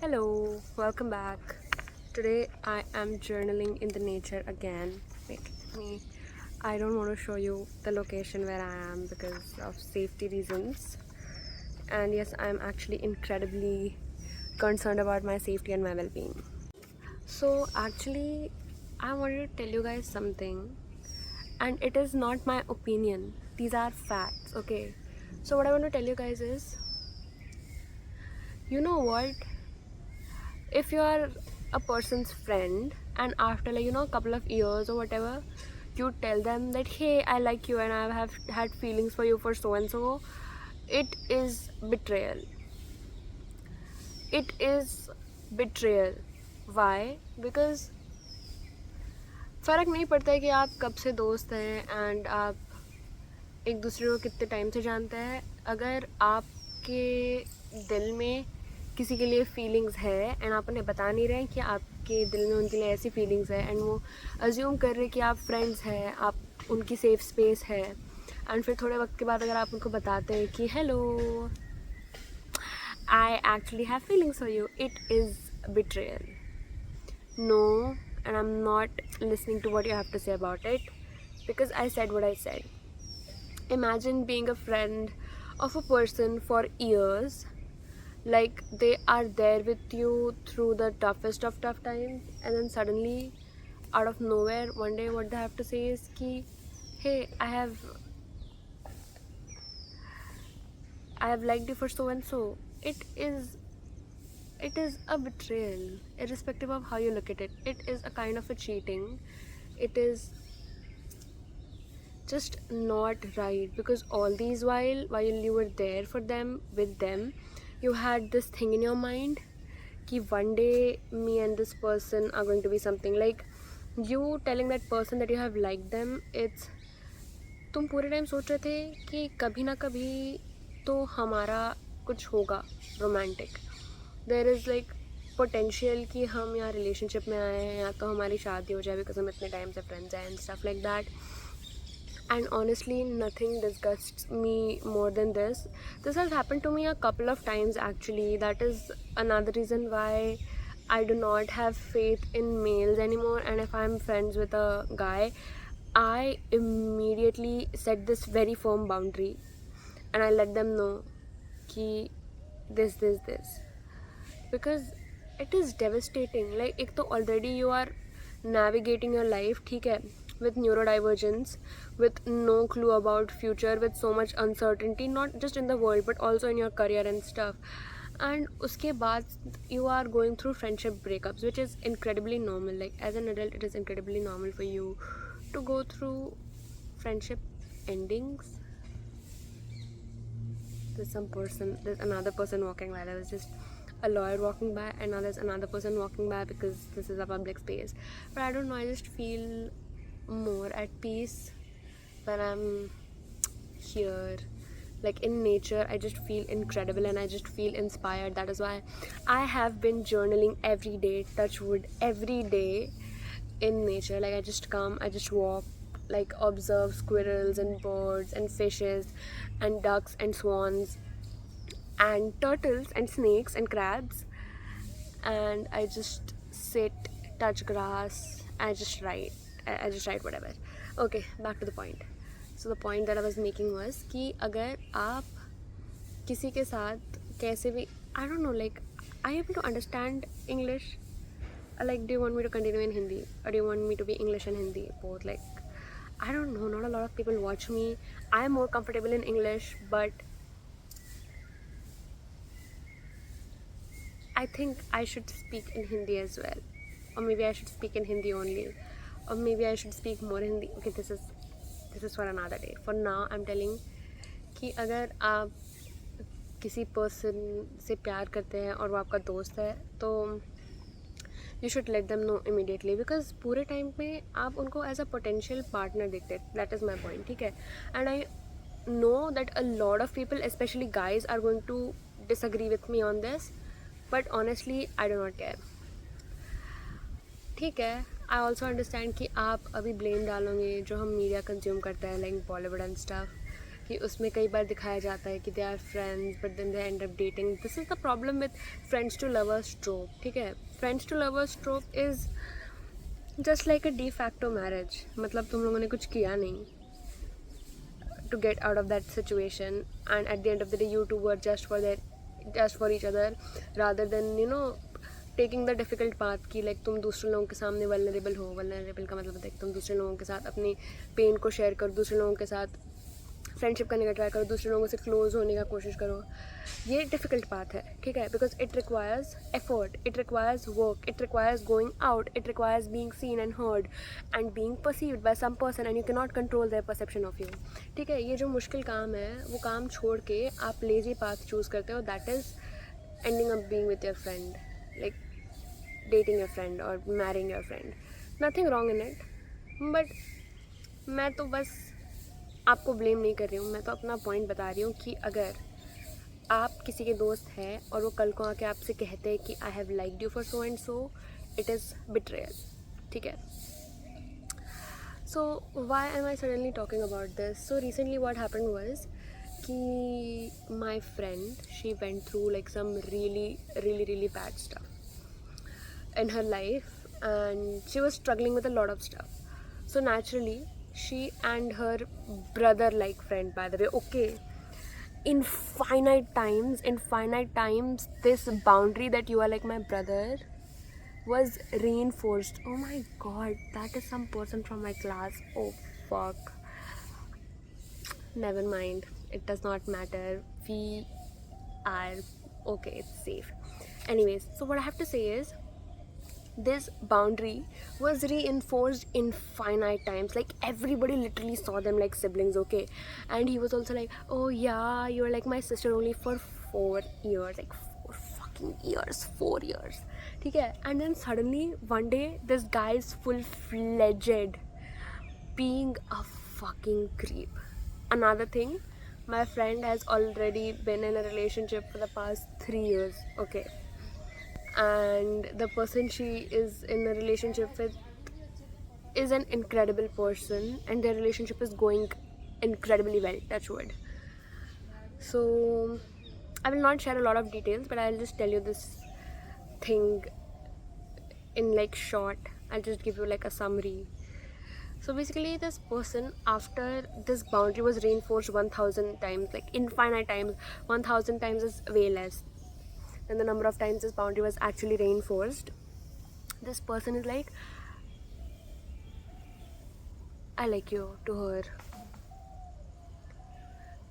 Hello, welcome back. Today I am journaling in the nature again. Wait, me. I don't want to show you the location where I am because of safety reasons. And yes, I am actually incredibly concerned about my safety and my well being. So, actually, I wanted to tell you guys something, and it is not my opinion, these are facts, okay? So, what I want to tell you guys is you know what? If you are a person's friend and after a couple of years or whatever you tell them that hey, I like you and I have had feelings for you for so and so, it is betrayal. It is betrayal. Why? Because फ़र्क नहीं पड़ता है कि आप कब से दोस्त हैं एंड आप एक दूसरे को कितने टाइम से जानते हैं, अगर आपके दिल में किसी के लिए फीलिंग्स है एंड आप उन्हें बता नहीं रहे हैं कि आपके दिल में उनके लिए ऐसी फीलिंग्स है एंड वो अज्यूम कर रहे हैं कि आप फ्रेंड्स हैं, आप उनकी सेफ स्पेस है, एंड फिर थोड़े वक्त के बाद अगर आप उनको बताते हैं कि hello, I actually have feelings for you, it is betrayal. No, and I'm not listening to what you have to say about it because I said what I said. Imagine being a friend of a person for years, like they are there with you through the toughest of tough times, and then suddenly out of nowhere one day what they have to say is ki hey, I have liked you for so and so. It is a betrayal, irrespective of how you look at it. It is a kind of a cheating. It is just not right because all these while you were there for them, with them, you had this thing in your mind कि one day me and this person are going to be something. Like you telling that person that you have liked them, it's तुम पूरे time सोच रहे थे कि कभी ना कभी तो हमारा कुछ होगा romantic. There is like potential कि हम यहाँ रिलेशनशिप में आए हैं या तो हमारी शादी हो जाए बिकॉज हम इतने टाइम से फ्रेंड्स हैं and stuff like that. And honestly, nothing disgusts me more than this. This has happened to me a couple of times actually. That is another reason why I do not have faith in males anymore, and if I'm friends with a guy, I immediately set this very firm boundary and I let them know ki this because it is devastating. Like ek to already you are navigating your life, ठीक है, with neurodivergence, with no clue about future, with so much uncertainty, not just in the world but also in your career and stuff, and uske baad you are going through friendship breakups, which is incredibly normal. Like as an adult it is incredibly normal for you to go through friendship endings. There's another person walking by. There was just a lawyer walking by, and now there's another person walking by because this is a public space. But I don't know, I just feel more at peace when I'm here. Like in nature, I just feel incredible and I just feel inspired. That is why I have been journaling every day, touch wood, every day in nature. Like I just come, I just walk, like observe squirrels and birds and fishes and ducks and swans and turtles and snakes and crabs, and I just sit, touch grass, I just write. I just write whatever. Okay, back to the point. So the point that I was making was कि अगर आप किसी के साथ कैसे भी, I don't know, like, are you able to understand English? Like, do you want me to continue in Hindi or do you want me to be English and Hindi both? Like, I don't know, not a lot of people watch me. I'm more comfortable in English, but I think I should speak in Hindi as well, or maybe I should speak in Hindi only, or maybe I should speak more Hindi. Okay, this is for another day. For now, I'm telling कि अगर आप किसी person से प्यार करते हैं और वो आपका दोस्त है तो you should let them know immediately, because पूरे टाइम में आप उनको as a potential partner देखते हैं. That is my point, ठीक है? And I know that a lot of people, especially guys, are going to disagree with me on this, but honestly I do not care. ठीक है, I also understand कि आप अभी blame डालोगे जो हम मीडिया कंज्यूम करते हैं, लाइक बॉलीवुड एंड स्टफ, कि उसमें कई बार दिखाया जाता है कि they are friends but then they end up dating. This is the problem with friends to lovers trope. ठीक है, friends to lovers trope is just like a de facto marriage. मतलब तुम लोगों ने कुछ किया नहीं to get out of that situation, and at the end of the day you two were just for each other, rather than taking the difficult path कि like तुम दूसरे लोगों के सामने वल्नरेबल हो. वल्नरेबल का मतलब है तुम दूसरे लोगों के साथ अपनी पेन को शेयर करो, दूसरे लोगों के साथ फ्रेंडशिप करने का ट्राई करो, दूसरे लोगों से क्लोज होने का कोशिश करो. ये डिफ़िकल्ट पाथ है. ठीक है, because it requires effort, it requires work, it requires going out, it requires being seen and heard and being perceived by some person and you can not control their perception of you. ठीक है, ये जो मुश्किल काम है वो काम छोड़ के आप लेजी पाथ चूज़ करते हो. That is ending up being with your friend, like dating your friend or marrying your friend. Nothing wrong in it, but मैं तो बस आपको ब्लेम नहीं कर रही हूँ. मैं तो अपना पॉइंट बता रही हूँ कि अगर आप किसी के दोस्त हैं और वो कल को आके आपसे कहते हैं कि I have liked you for so and so, it is betrayal. ठीक है. So why am I suddenly talking about this? So recently what happened was कि my friend she went through like some really bad stuff in her life, and she was struggling with a lot of stuff. So naturally she and her brother, like friend by the way, okay, in finite times this boundary that you are like my brother was reinforced. Oh my god, that is some person from my class. Oh fuck, never mind, it does not matter, we are okay, it's safe. Anyways, so what I have to say is this boundary was reinforced infinite times. Like everybody literally saw them like siblings, okay? And he was also like, oh yeah, you're like my sister only for 4 years, like 4 fucking years, 4 years. Okay? And then suddenly one day this guy is full-fledged being a fucking creep. Another thing, my friend has already been in a relationship for the past 3 years, okay? And the person she is in a relationship with is an incredible person, and their relationship is going incredibly well, touch wood. So I will not share a lot of details, but I'll just tell you this thing in like short. I'll just give you like a summary. So basically this person, after this boundary was reinforced 1000 times, like infinite times, 1000 times is way less than the number of times this boundary was actually reinforced, this person is like, I like you, to her.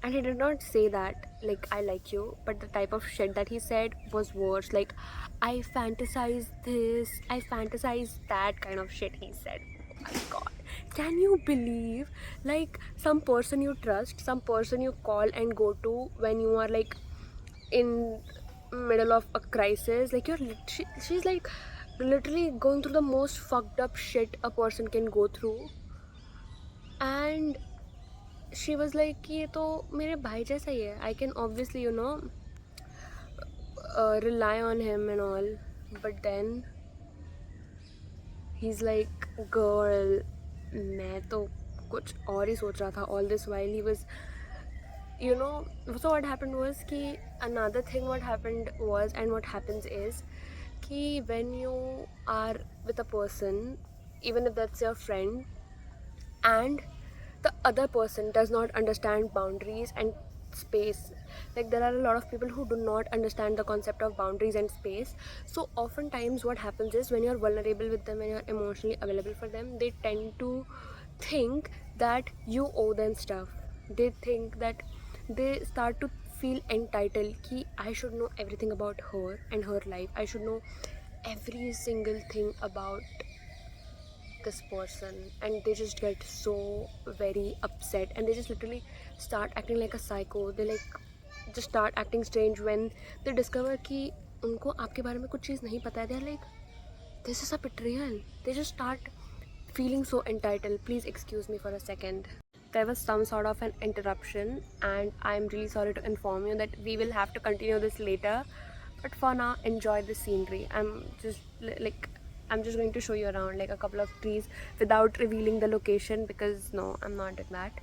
And he did not say that like I like you, but the type of shit that he said was worse. Like, I fantasize this, I fantasize that kind of shit he said. Oh my god, can you believe, like, some person you trust, some person you call and go to when you are like in middle of a crisis, like she's like literally going through the most fucked up shit a person can go through, and she was like कि ये तो मेरे भाई जैसा ही है, I can obviously rely on him and all, but then he's like, girl, मैं तो कुछ और ही सोच रहा था all this while. He was, so what happened was कि another thing what happened was, and what happens is कि when you are with a person, even if that's your friend, and the other person does not understand boundaries and space, like there are a lot of people who do not understand the concept of boundaries and space. So oftentimes what happens is, when you're vulnerable with them, when you're emotionally available for them, they tend to think that you owe them stuff. They think that they start to feel entitled कि I should know everything about her and her life, I should know every single thing about this person, and they just get so very upset, and they just literally start acting like a psycho. They like just start acting strange when they discover कि उनको आपके बारे में कुछ चीज़ नहीं पता है. They're like, this is a betrayal. They just start feeling so entitled. Please excuse me for a second. There was some sort of an interruption, and I'm really sorry to inform you that we will have to continue this later, but for now enjoy the scenery. I'm just going to show you around like a couple of trees without revealing the location, because no, I'm not doing that.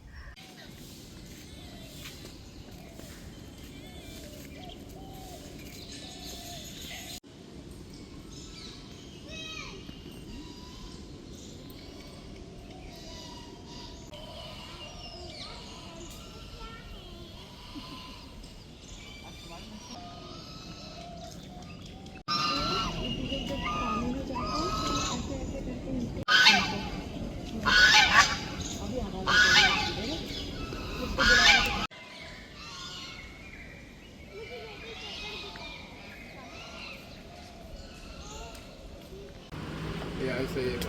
Yeah, I say it.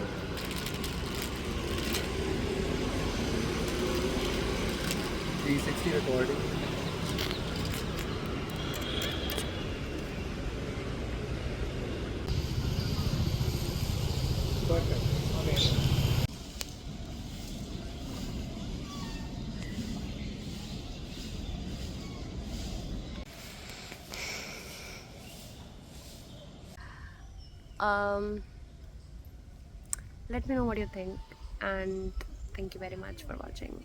360 recording. Perfect. Amazing. Let me know what you think, and thank you very much for watching.